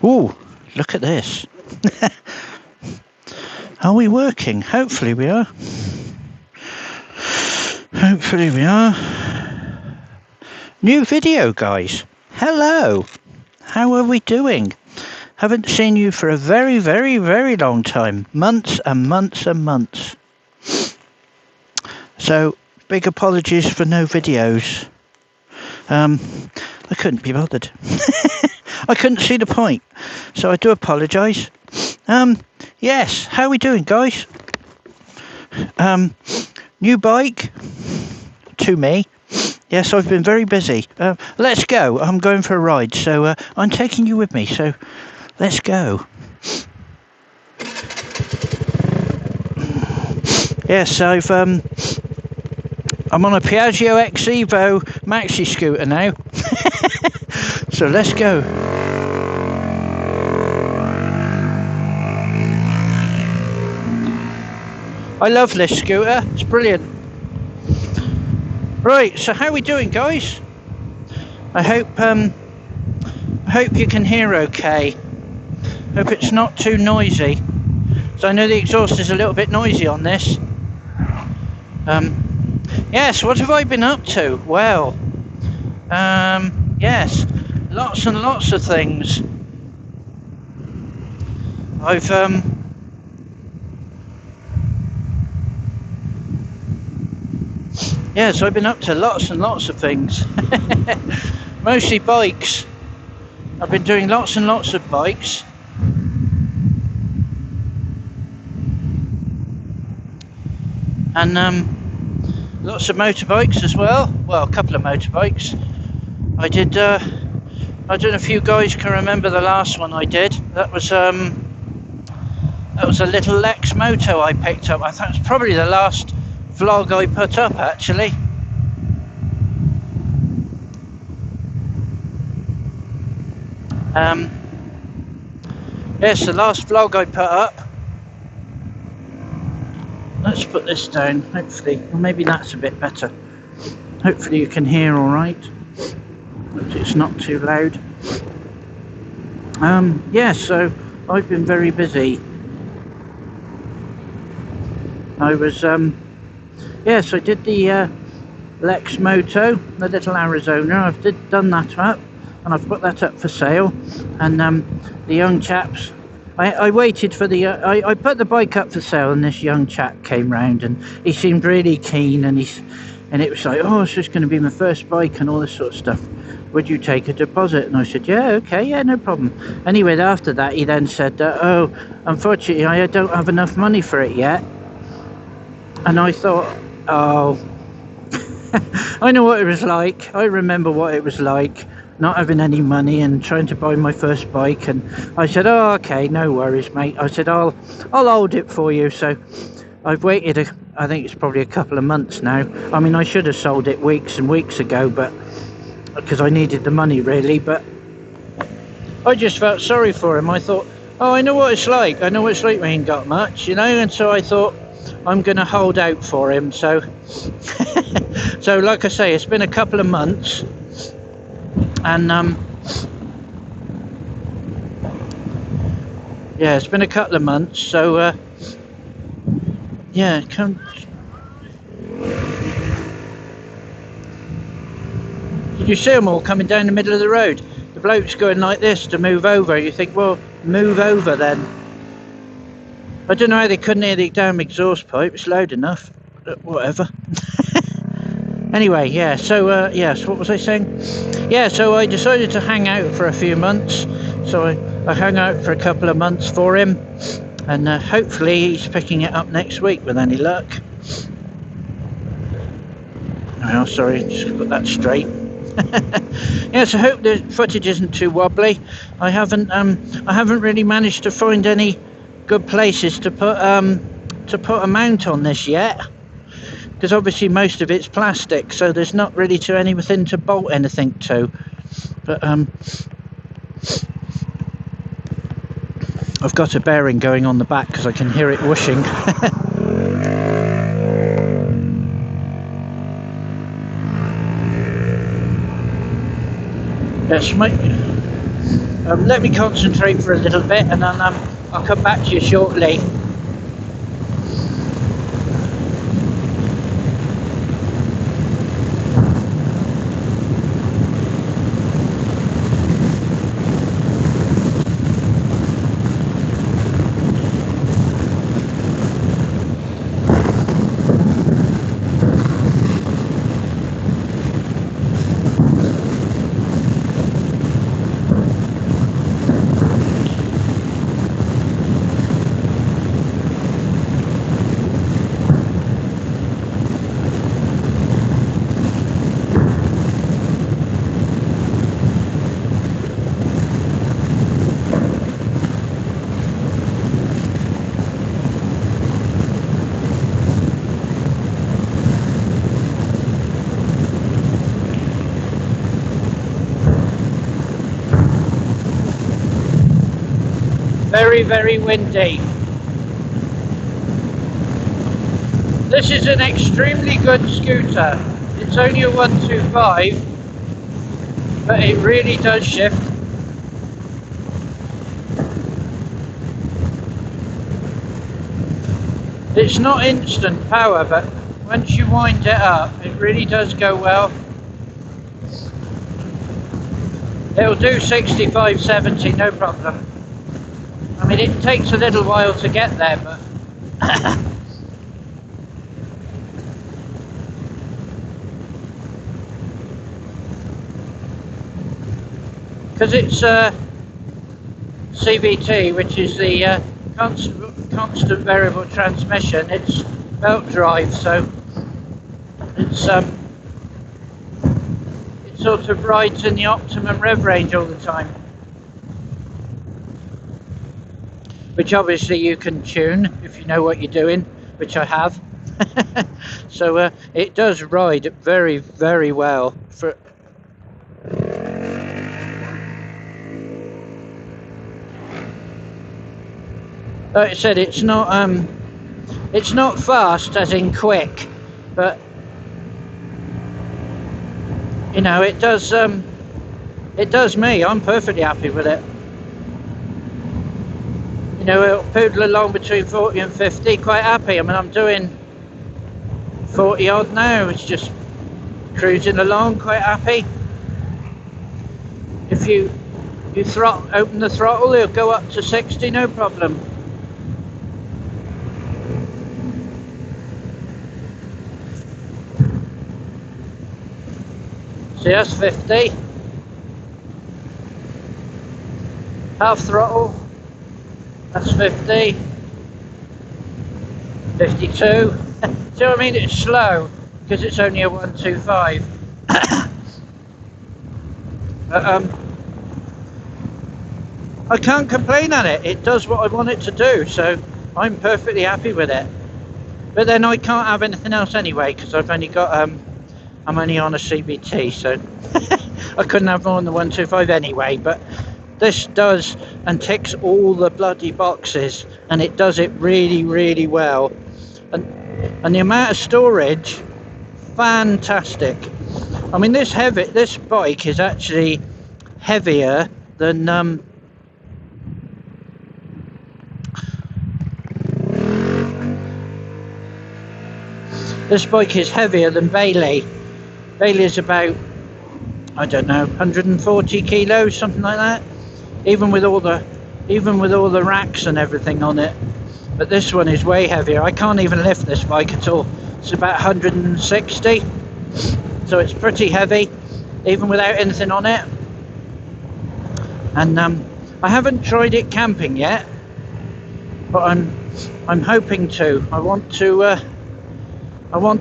Ooh, look at this. Are we working? Hopefully we are. Hopefully we are. New video, guys. Hello. How are we doing? Haven't seen you for a very, very, very long time. Months and months and months. So, big apologies for no videos. I couldn't be bothered. I couldn't see the point. So I do apologise. Yes, how are we doing, guys? New bike to me. Yes, I've been very busy. Let's go. I'm going for a ride, so I'm taking you with me. So let's go. Yes, I'm on a Piaggio X Evo maxi scooter now. So let's go. I love this scooter. It's brilliant. Right, so how are we doing, guys? I hope you can hear okay. Hope it's not too noisy. So I know the exhaust is a little bit noisy on this. Yes, what have I been up to? Well, yes, lots and lots of things. Yes, I've been up to lots and lots of things. Mostly bikes. I've been doing lots and lots of bikes. And lots of motorbikes as well. Well, a couple of motorbikes. I don't know if you guys can remember the last one I did. That was a little Lex Moto I picked up. I think it's probably the last vlog I put up, actually. Yes, the last vlog I put up. Let's put this down, hopefully. Well, maybe that's a bit better. Hopefully you can hear all right. It's not too loud. Yeah, so I've been very busy. I was, yes, I did the Lex Moto, the little Arizona. I've done that up, and I've put that up for sale. And the young chaps, I waited for the, I put the bike up for sale, and this young chap came round, and he seemed really keen, and it was like, oh, it's just going to be my first bike and all this sort of stuff. Would you take a deposit? And I said, yeah, okay, yeah, no problem. Anyway, after that, he then said, oh, unfortunately, I don't have enough money for it yet. And I thought, oh, I know what it was like. I remember what it was like, not having any money and trying to buy my first bike. And I said, oh, okay, no worries, mate. I said, I'll hold it for you. So I've waited, I think it's probably a couple of months now. I mean, I should have sold it weeks and weeks ago, but because I needed the money, really. But I just felt sorry for him. I thought, oh, I know what it's like. I know what it's like when you ain't got much, you know. And so I thought, I'm going to hold out for him. So so like I say, it's been a couple of months, and yeah, it's been a couple of months. So yeah, come. Did you see them all coming down the middle of the road? The bloke's going like this to move over. You think, well, move over then. I don't know how they couldn't hear the damn exhaust pipe. It's loud enough. Whatever. Anyway, yeah, so, yes, what was I saying? Yeah, so I decided to hang out for a few months. So I hung out for a couple of months for him. And hopefully he's picking it up next week with any luck. Oh, sorry, just put that straight. Yes, I hope the footage isn't too wobbly. I haven't really managed to find any good places to put a mount on this yet, because obviously most of it's plastic, so there's not really anything to bolt anything to. But I've got a bearing going on the back because I can hear it whooshing. Yes, let me concentrate for a little bit, and then I'll come back to you shortly. Very, very windy. This is an extremely good scooter. It's only a 125, but it really does shift. It's not instant power, but once you wind it up, it really does go well. It'll do 65, 70, no problem. I mean, it takes a little while to get there, but because it's CVT, which is the constant variable transmission, it's belt drive, so it's it sort of rides in the optimum rev range all the time, which obviously you can tune if you know what you're doing, which I have. So it does ride very, very well for. Like I said, it's not fast as in quick, but you know, it does me. I'm perfectly happy with it. You know, it'll poodle along between 40 and 50, quite happy. I mean, I'm doing 40 odd now. It's just cruising along, quite happy. If you open the throttle, it'll go up to 60, no problem. See, that's 50. Half throttle, that's 50. 52. So I mean, it's slow because it's only a 125. But I can't complain on it. It does what I want it to do, so I'm perfectly happy with it. But then I can't have anything else anyway, because I've only got I'm only on a CBT, so I couldn't have more than the 125 anyway. But this does and ticks all the bloody boxes, and it does it really, really well. And the amount of storage, fantastic. I mean, this bike is actually heavier than this bike is heavier than Bailey. Bailey is about, I don't know, 140 kilos, something like that. Even with all the racks and everything on it. But this one is way heavier. I can't even lift this bike at all. It's about 160. So it's pretty heavy, even without anything on it. And I haven't tried it camping yet, but I'm hoping to. I want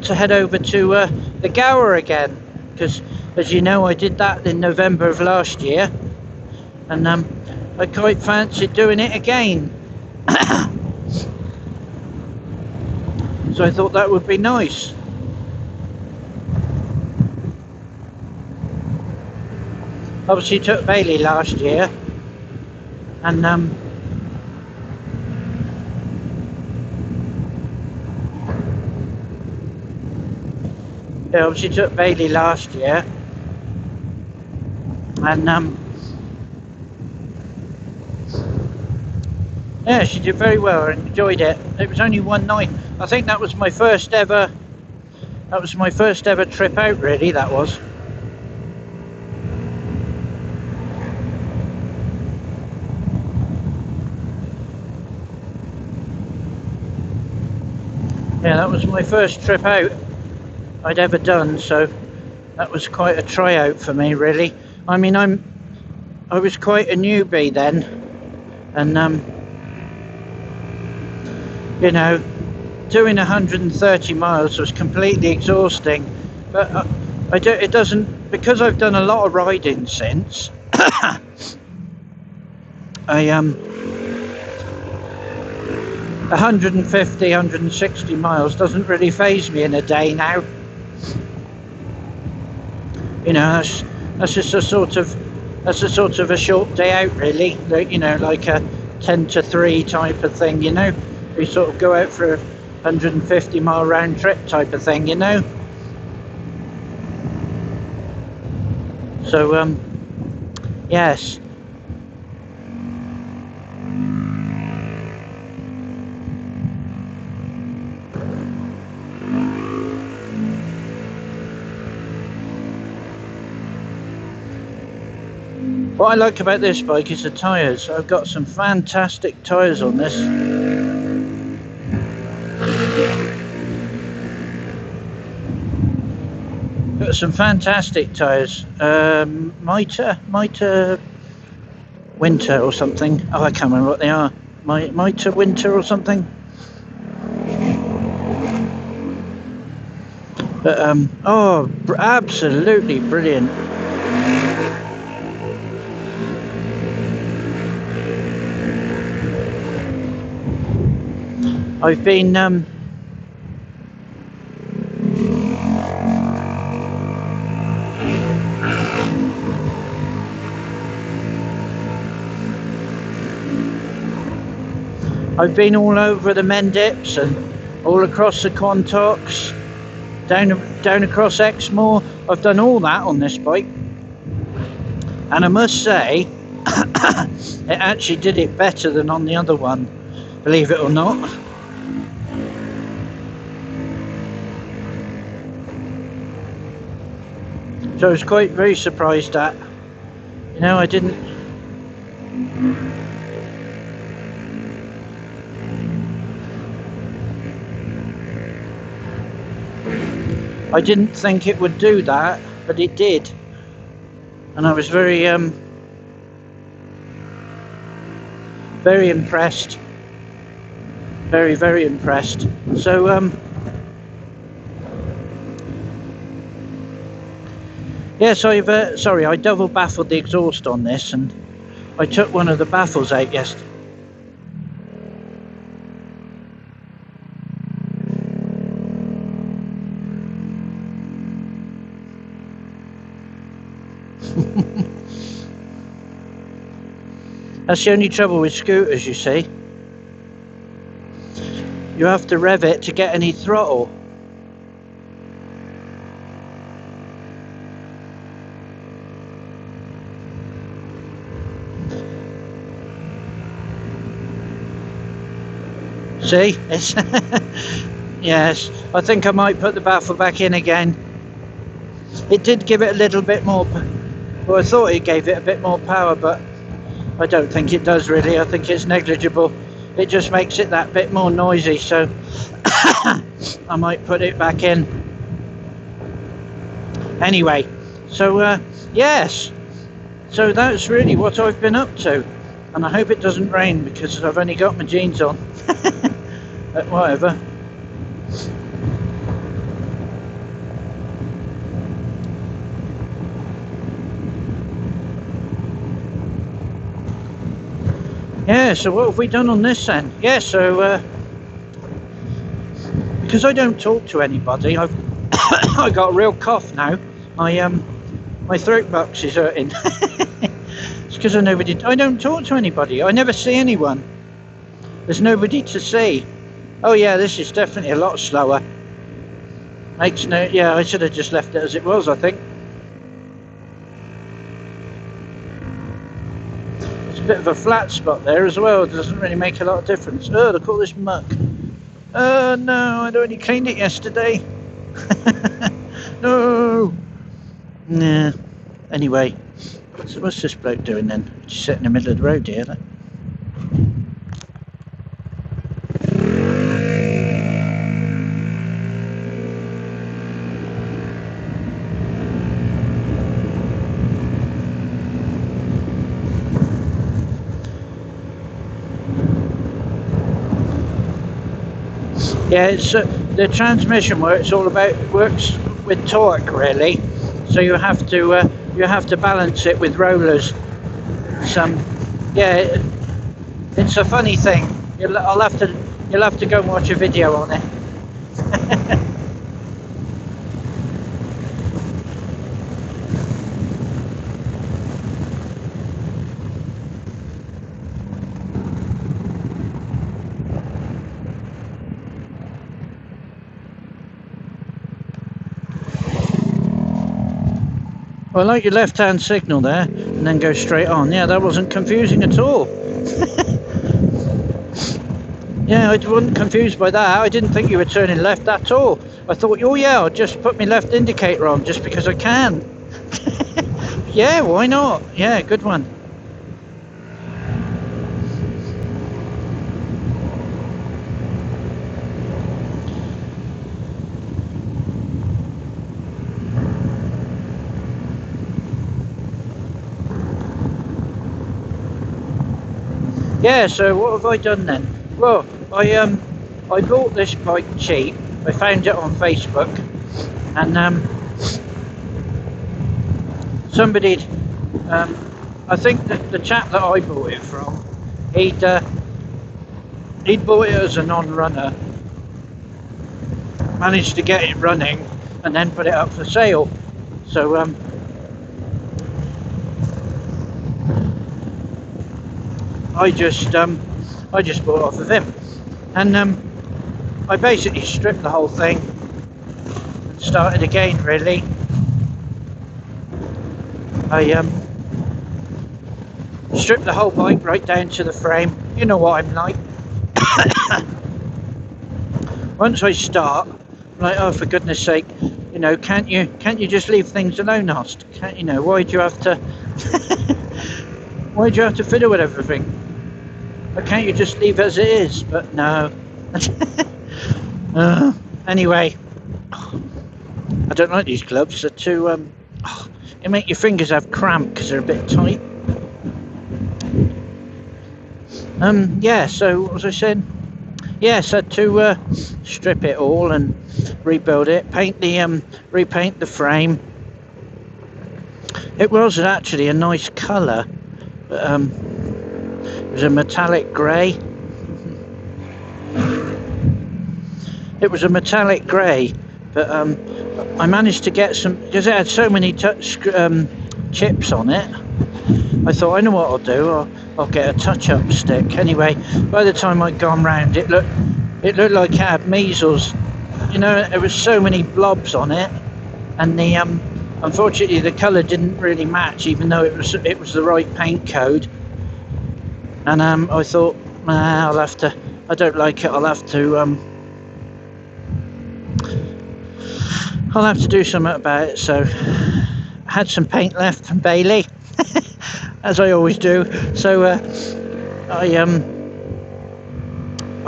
to head over to the Gower again, because as you know, I did that in November of last year, and I quite fancied doing it again. So I thought that would be nice. Obviously took Bailey last year, and yeah, obviously took Bailey last year, and Yeah, she did very well. I enjoyed it. It was only one night. I think that was my first ever. That was my first ever trip out. Really, that was. Yeah, that was my first trip out I'd ever done. So that was quite a tryout for me, really. I mean, I was quite a newbie then, and you know, doing 130 miles was completely exhausting. But it doesn't, because I've done a lot of riding since. I 150, 160 miles doesn't really faze me in a day now. You know, that's just a sort of a short day out, really. You know, like a 10 to 3 type of thing. You know, we sort of go out for a 150-mile round trip type of thing. You know. So yes. What I like about this bike is the tyres. I've got some fantastic tyres on this. Got some fantastic tyres. Mitre Winter or something. Oh, I can't remember what they are. Mitre Winter or something. But oh, absolutely brilliant. I've been all over the Mendips and all across the Quantocks, down across Exmoor. I've done all that on this bike, and I must say it actually did it better than on the other one, believe it or not. So I was quite very surprised at, you know, I didn't think it would do that, but it did, and I was very very impressed, very impressed. So yes, sorry, I double baffled the exhaust on this, and I took one of the baffles out yesterday. That's the only trouble with scooters, you see. You have to rev it to get any throttle. See? It's yes, I think I might put the baffle back in again. It did give it a little bit more, well, I thought it gave it a bit more power, but I don't think it does really. I think it's negligible. It just makes it that bit more noisy, so I might put it back in. Anyway, so yes, so that's really what I've been up to, and I hope it doesn't rain because I've only got my jeans on. But whatever. Yeah, so what have we done on this then? Yeah, so because I don't talk to anybody, I've I got a real cough now. My throat box is hurting. It's because I don't talk to anybody. I never see anyone. There's nobody to see. Oh yeah, this is definitely a lot slower. Makes no, yeah, I should have just left it as it was, I think. It's a bit of a flat spot there as well. It doesn't really make a lot of difference. Oh, look at all this muck. Oh no, I'd only cleaned it yesterday. No. Nah. Anyway, so what's this bloke doing then? Just sitting in the middle of the road here. Look. Yeah, it's the transmission works with torque really, so you have to balance it with rollers. Yeah, it's a funny thing. You'll have to go and watch a video on it. Well, I like your left-hand signal there, and then go straight on. Yeah, that wasn't confusing at all. Yeah, I wasn't confused by that. I didn't think you were turning left at all. I thought, oh yeah, I'll just put my left indicator on just because I can. Yeah, why not? Yeah, good one. Yeah, so what have I done then? Well, I bought this bike cheap. I found it on Facebook, and somebody, I think that the chap that I bought it from, he'd bought it as a non-runner, managed to get it running, and then put it up for sale. So I just bought off of him, and I basically stripped the whole thing and started again really. I stripped the whole bike right down to the frame. You know what I'm like. Once I start, I'm like, oh, for goodness sake, you know, can't you just leave things alone, Host? Can't you know? Why do you have to why do you have to fiddle with everything? Why can't you just leave as it is? But no. Anyway, I don't like these gloves. They're too they make your fingers have cramp because they're a bit tight. Yeah, so what was I saying? Yes, I had to strip it all and rebuild it, repaint the frame. It was actually a nice colour, but it was a metallic grey. It was a metallic grey, but I managed to get some, because it had so many chips on it. I thought, I know what I'll do. I'll get a touch-up stick. Anyway, by the time I'd gone round, it looked like it had measles. You know, there was so many blobs on it, and the unfortunately the colour didn't really match, even though it was the right paint code. And I thought, nah, I'll have to. I don't like it. I'll have to do something about it. So I had some paint left from Bailey, as I always do. So I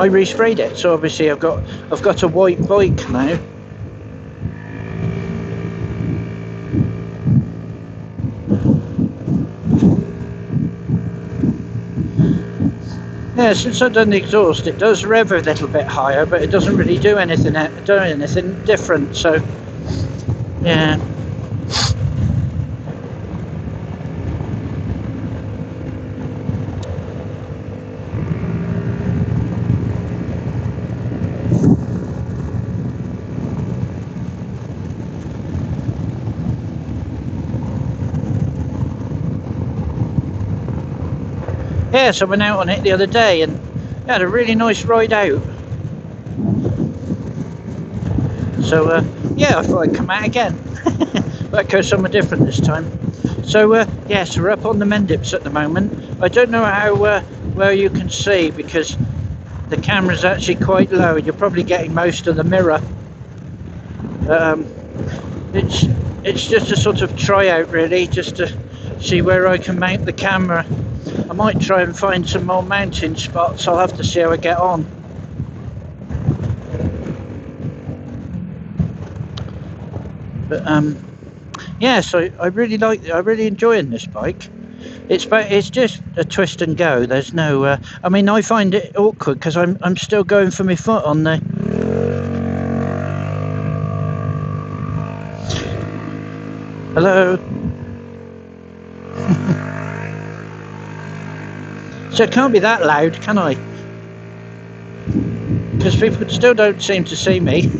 resprayed it. So obviously I've got a white bike now. Yeah, since I've done the exhaust, it does rev a little bit higher, but it doesn't really do anything different. So yeah. Yeah, so I went out on it the other day and had a really nice ride out. So yeah, I thought I'd come out again, but go somewhere different this time. So Yes, we're up on the Mendips at the moment. I don't know how well you can see because the camera's actually quite low. You're probably getting most of the mirror. It's just a sort of tryout really, just to see where I can mount the camera. I might try and find some more mountain spots. I'll have to see how I get on. But yeah, so I really enjoying this bike. It's just a twist and go. There's no I mean, I find it awkward because I'm still going for my foot on the hello. So it can't be that loud, can I? Because people still don't seem to see me.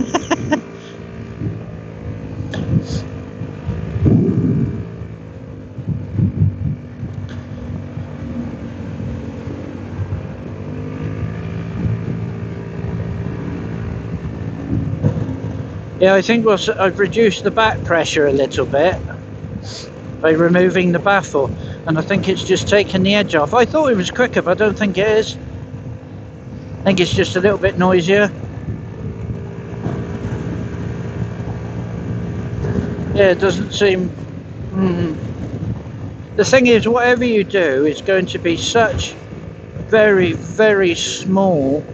Yeah, I think I've reduced the back pressure a little bit by removing the baffle, and I think it's just taken the edge off. I thought it was quicker, but I don't think it is. I think it's just a little bit noisier. Yeah, it doesn't seem... The thing is, whatever you do is going to be such very, very small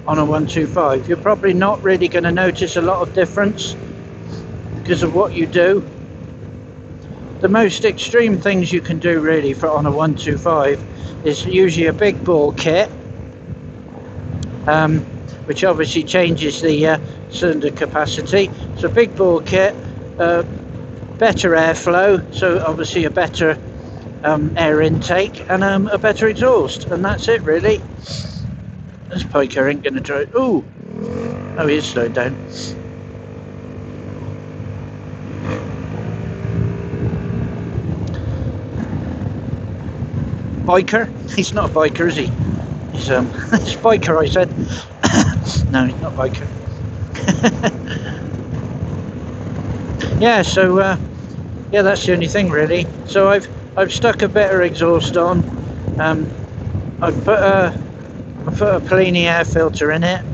on a 125. You're probably not really going to notice a lot of difference because of what you do. The most extreme things you can do really for on a 125 is usually a big bore kit, which obviously changes the cylinder capacity. So big bore kit, better airflow, so obviously a better air intake, and a better exhaust, and that's it really. This piker ain't going to drive. Ooh! Oh, he is slowed down. Biker? He's not a biker, is he? He's it's biker, I said. No, he's not biker. Yeah, so yeah, that's the only thing really. So I've stuck a better exhaust on. I've put a Polini air filter in it,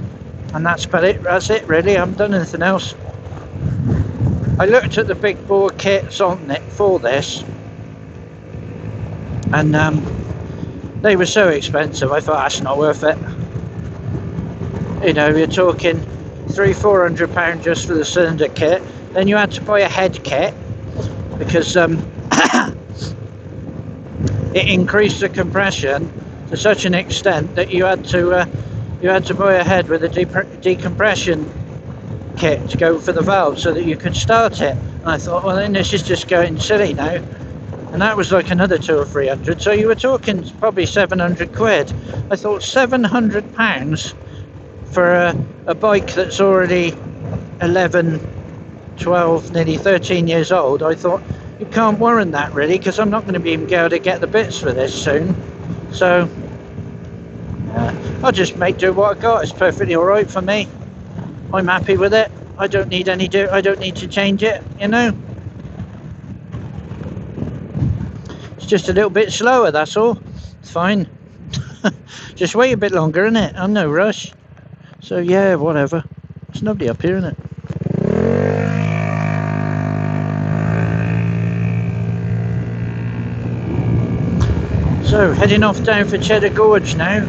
and that's about it. That's it really. I haven't done anything else. I looked at the big bore kits on it for this, and they were so expensive. I thought that's not worth it. You know, you're talking £300–400 just for the cylinder kit. Then you had to buy a head kit because it increased the compression to such an extent that you had to buy a head with a decompression kit to go for the valve so that you could start it. And I thought, well, then this is just going silly now. And that was like another £200 or £300. So you were talking probably 700 quid. I thought £700 for a bike that's already 11, 12, nearly 13 years old. I thought, you can't warrant that really, because I'm not going to be able to get the bits for this soon. So I'll just make do what I got. It's perfectly alright for me. I'm happy with it. I don't need I don't need to change it, you know. It's just a little bit slower, that's all. It's fine. Just wait a bit longer, innit? I'm no rush. So yeah, whatever. There's nobody up here, innit? So heading off down for Cheddar Gorge now.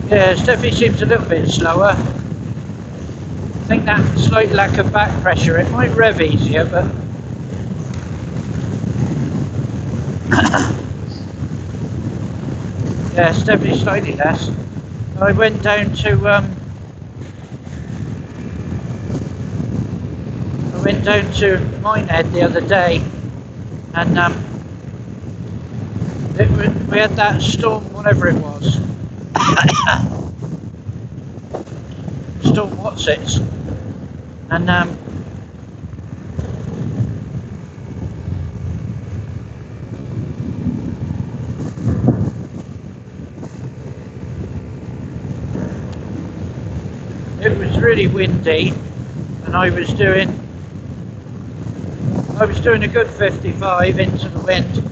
Yeah, it definitely seems a little bit slower. I think that slight lack of back pressure, it might rev easier, but yeah, it's definitely slightly less. I went down to Minehead the other day, and we had that storm, whatever it was. Storm what's-its, and it was really windy, and and I was doing a good 55 into the wind.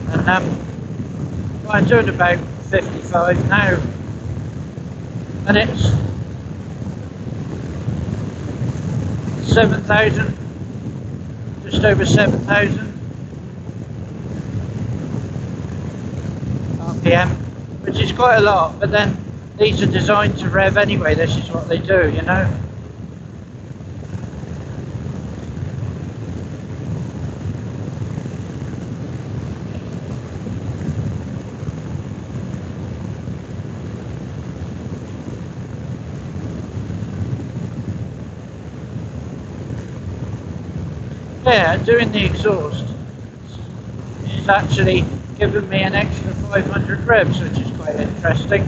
And well, I'm doing about 55 now, and it's 7,000, just over 7,000 RPM, which is quite a lot, but then these are designed to rev anyway. This is what they do, you know. Yeah, doing the exhaust is actually giving me an extra 500 revs, which is quite interesting.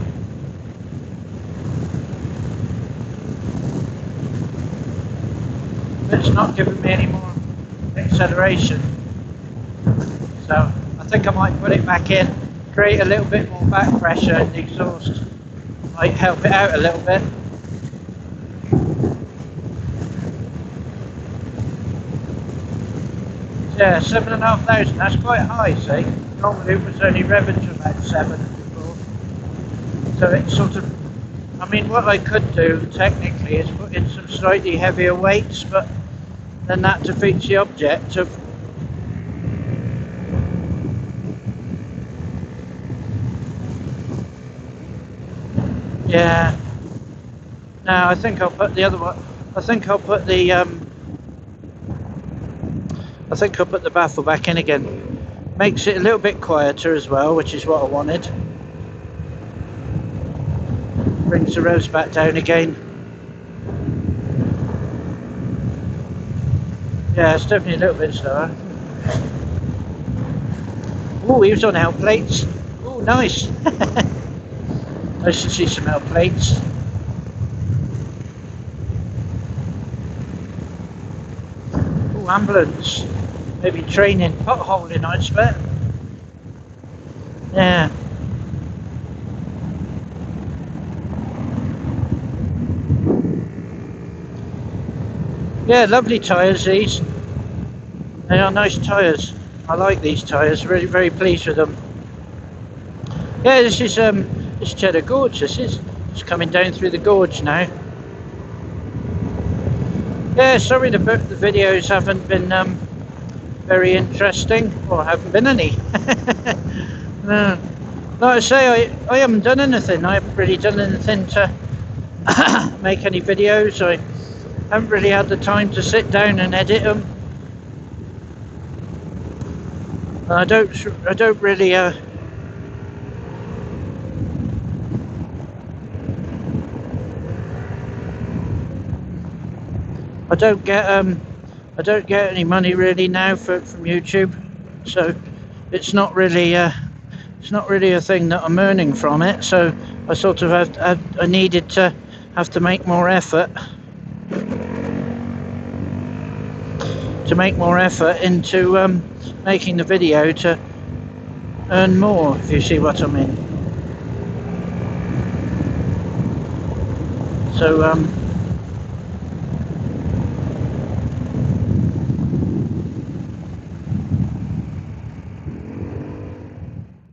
But it's not giving me any more acceleration. So I think I might put it back in, create a little bit more back pressure in the exhaust. Might help it out a little bit. Yeah, 7,500, that's quite high, see? Normally it was only revving to about 7 before. So it's sort of, I mean, what I could do technically is put in some slightly heavier weights, but then that defeats the object of yeah. No, I think I'll put the other one. I think I'll put the baffle back in again. Makes it a little bit quieter as well, which is what I wanted. Brings the revs back down again. Yeah, it's definitely a little bit slower. Oh, he was on L plates. Oh, nice. Nice to see some L plates. Oh, ambulance. Maybe training, potholing, I expect. Yeah. Yeah, lovely tyres these. They are nice tyres. I like these tyres. Really, very pleased with them. Yeah, this is Cheddar Gorge. This is. It's coming down through the gorge now. Yeah, sorry the videos haven't been very interesting, or haven't been any. No. Like I say, I haven't done anything. I haven't really done anything to make any videos. I haven't really had the time to sit down and edit them. I don't really I don't get any money really now from YouTube, so it's not really a thing that I'm earning from it. So I sort of I needed to have to make more effort into making the video to earn more, if you see what I mean. So